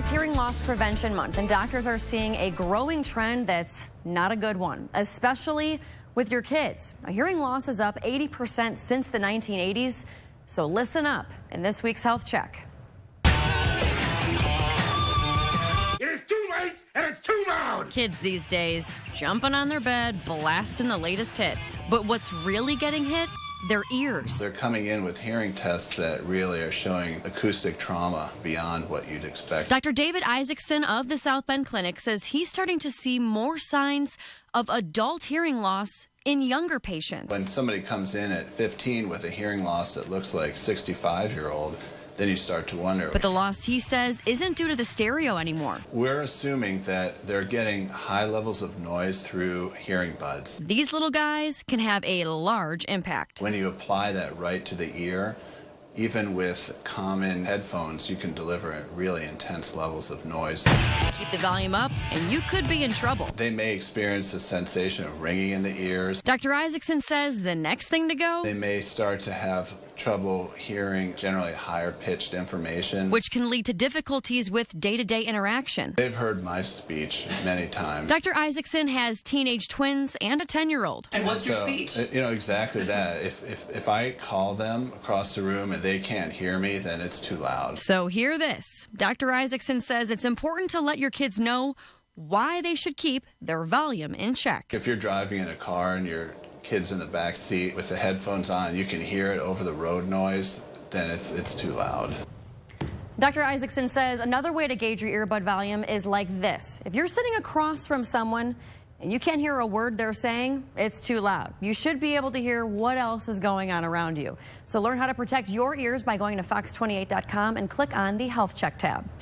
It's Hearing Loss Prevention Month, and doctors are seeing a growing trend that's not a good one, especially with your kids. Now, hearing loss is up 80% since the 1980s, so listen up in this week's Health Check. It is too late, and it's too loud! Kids these days, jumping on their bed, blasting the latest hits. But what's really getting hit? Their ears. They're coming in with hearing tests that really are showing acoustic trauma beyond what you'd expect. Dr. David Isaacson of the South Bend Clinic says he's starting to see more signs of adult hearing loss in younger patients. When somebody comes in at 15 with a hearing loss that looks like 65-year-old, then you start to wonder. But the loss, he says, isn't due to the stereo anymore. We're assuming that they're getting high levels of noise through hearing buds. These little guys can have a large impact. When you apply that right to the ear, even with common headphones, you can deliver really intense levels of noise. Keep the volume up, and you could be in trouble. They may experience a sensation of ringing in the ears. Dr. Isaacson says the next thing to go, They may start to have trouble hearing generally higher pitched information, which can lead to difficulties with day-to-day interaction. They've heard my speech many times. Dr. Isaacson has teenage twins and a 10-year-old. And what's your speech? You know, exactly that. If I call them across the room and they can't hear me, then it's too loud. So hear this. Dr. Isaacson says it's important to let your kids know why they should keep their volume in check. If you're driving in a car and your kid's in the back seat with the headphones on, you can hear it over the road noise, then it's too loud. Dr. Isaacson says another way to gauge your earbud volume is like this. If you're sitting across from someone and you can't hear a word they're saying, it's too loud. You should be able to hear what else is going on around you. So learn how to protect your ears by going to fox28.com and click on the Health Check tab.